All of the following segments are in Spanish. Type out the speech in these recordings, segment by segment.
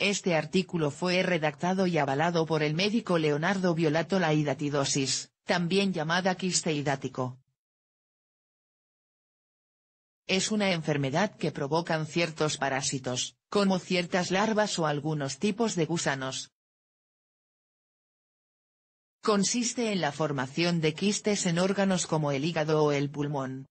Este artículo fue redactado y avalado por el médico Leonardo Violato. La hidatidosis, también llamada quiste hidático, es una enfermedad que provocan ciertos parásitos, como ciertas larvas o algunos tipos de gusanos. Consiste en la formación de quistes en órganos como el hígado o el pulmón.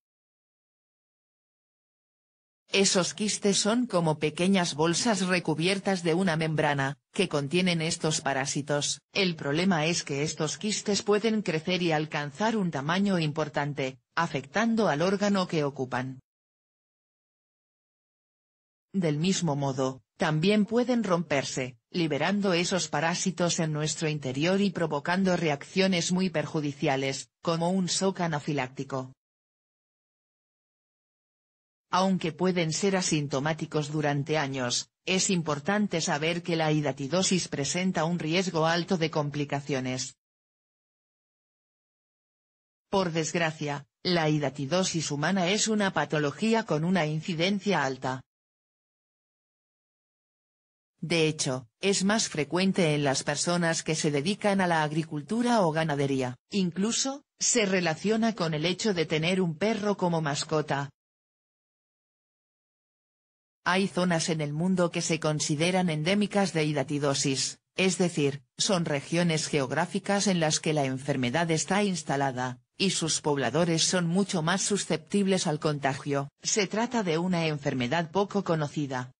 Esos quistes son como pequeñas bolsas recubiertas de una membrana, que contienen estos parásitos. El problema es que estos quistes pueden crecer y alcanzar un tamaño importante, afectando al órgano que ocupan. Del mismo modo, también pueden romperse, liberando esos parásitos en nuestro interior y provocando reacciones muy perjudiciales, como un shock anafiláctico. Aunque pueden ser asintomáticos durante años, es importante saber que la hidatidosis presenta un riesgo alto de complicaciones. Por desgracia, la hidatidosis humana es una patología con una incidencia alta. De hecho, es más frecuente en las personas que se dedican a la agricultura o ganadería. Incluso, se relaciona con el hecho de tener un perro como mascota. Hay zonas en el mundo que se consideran endémicas de hidatidosis, es decir, son regiones geográficas en las que la enfermedad está instalada, y sus pobladores son mucho más susceptibles al contagio. Se trata de una enfermedad poco conocida.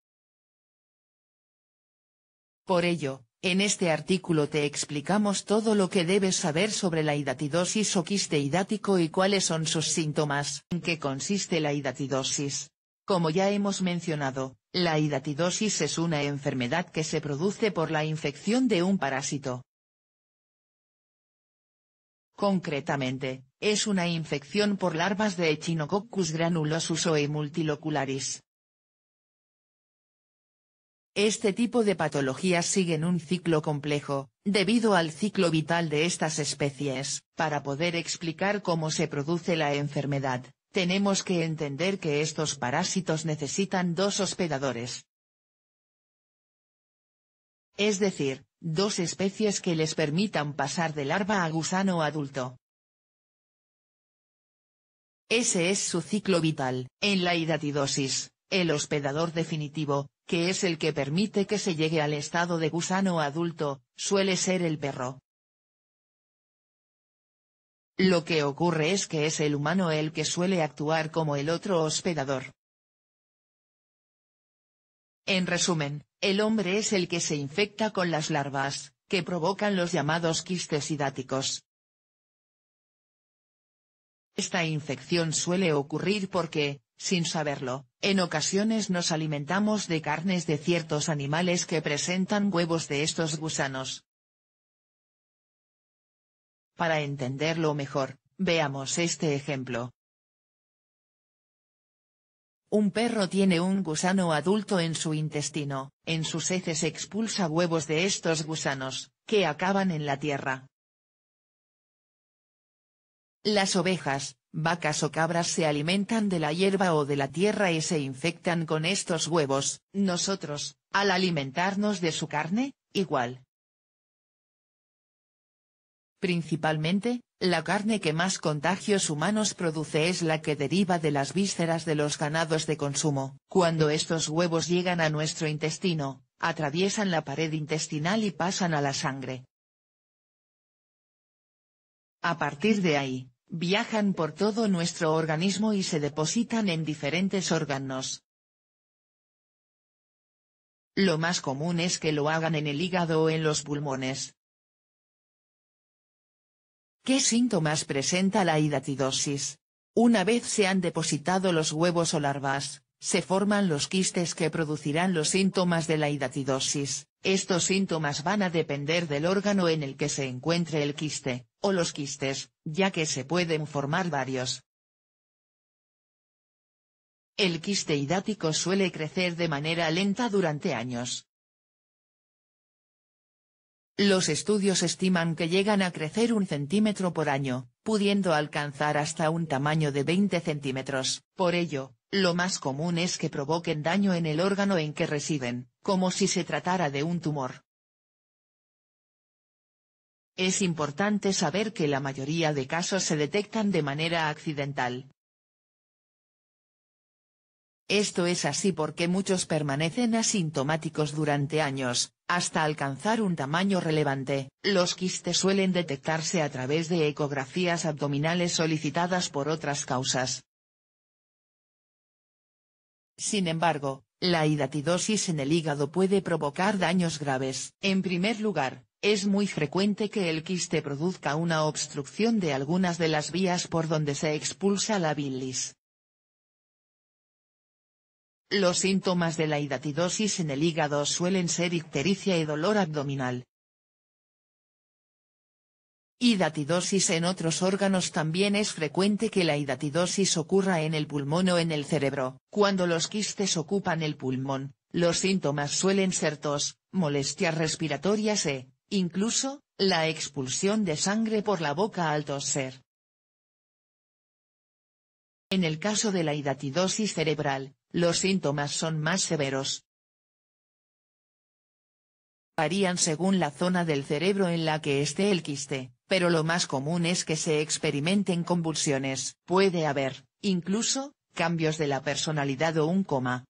Por ello, en este artículo te explicamos todo lo que debes saber sobre la hidatidosis o quiste hidático y cuáles son sus síntomas. ¿En qué consiste la hidatidosis? Como ya hemos mencionado, la hidatidosis es una enfermedad que se produce por la infección de un parásito. Concretamente, es una infección por larvas de Echinococcus granulosus o E. multilocularis. Este tipo de patologías siguen un ciclo complejo, debido al ciclo vital de estas especies. Para poder explicar cómo se produce la enfermedad, tenemos que entender que estos parásitos necesitan dos hospedadores. Es decir, dos especies que les permitan pasar de larva a gusano adulto. Ese es su ciclo vital. En la hidatidosis, el hospedador definitivo, que es el que permite que se llegue al estado de gusano adulto, suele ser el perro. Lo que ocurre es que es el humano el que suele actuar como el otro hospedador. En resumen, el hombre es el que se infecta con las larvas, que provocan los llamados quistes hidáticos. Esta infección suele ocurrir porque, sin saberlo, en ocasiones nos alimentamos de carnes de ciertos animales que presentan huevos de estos gusanos. Para entenderlo mejor, veamos este ejemplo. Un perro tiene un gusano adulto en su intestino, en sus heces expulsa huevos de estos gusanos, que acaban en la tierra. Las ovejas, vacas o cabras se alimentan de la hierba o de la tierra y se infectan con estos huevos. Nosotros, al alimentarnos de su carne, igual. Principalmente, la carne que más contagios humanos produce es la que deriva de las vísceras de los ganados de consumo. Cuando estos huevos llegan a nuestro intestino, atraviesan la pared intestinal y pasan a la sangre. A partir de ahí, viajan por todo nuestro organismo y se depositan en diferentes órganos. Lo más común es que lo hagan en el hígado o en los pulmones. ¿Qué síntomas presenta la hidatidosis? Una vez se han depositado los huevos o larvas, se forman los quistes que producirán los síntomas de la hidatidosis. Estos síntomas van a depender del órgano en el que se encuentre el quiste, o los quistes, ya que se pueden formar varios. El quiste hidático suele crecer de manera lenta durante años. Los estudios estiman que llegan a crecer 1 centímetro por año, pudiendo alcanzar hasta un tamaño de 20 centímetros. Por ello, lo más común es que provoquen daño en el órgano en que residen, como si se tratara de un tumor. Es importante saber que la mayoría de casos se detectan de manera accidental. Esto es así porque muchos permanecen asintomáticos durante años, hasta alcanzar un tamaño relevante. Los quistes suelen detectarse a través de ecografías abdominales solicitadas por otras causas. Sin embargo, la hidatidosis en el hígado puede provocar daños graves. En primer lugar, es muy frecuente que el quiste produzca una obstrucción de algunas de las vías por donde se expulsa la bilis. Los síntomas de la hidatidosis en el hígado suelen ser ictericia y dolor abdominal. Hidatidosis en otros órganos. También es frecuente que la hidatidosis ocurra en el pulmón o en el cerebro. Cuando los quistes ocupan el pulmón, los síntomas suelen ser tos, molestias respiratorias e, incluso, la expulsión de sangre por la boca al toser. En el caso de la hidatidosis cerebral, los síntomas son más severos. Varían según la zona del cerebro en la que esté el quiste, pero lo más común es que se experimenten convulsiones. Puede haber, incluso, cambios de la personalidad o un coma.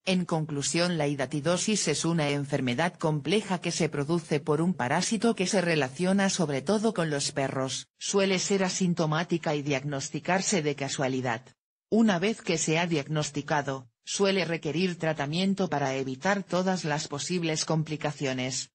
En conclusión, la hidatidosis es una enfermedad compleja que se produce por un parásito que se relaciona sobre todo con los perros. Suele ser asintomática y diagnosticarse de casualidad. Una vez que se ha diagnosticado, suele requerir tratamiento para evitar todas las posibles complicaciones.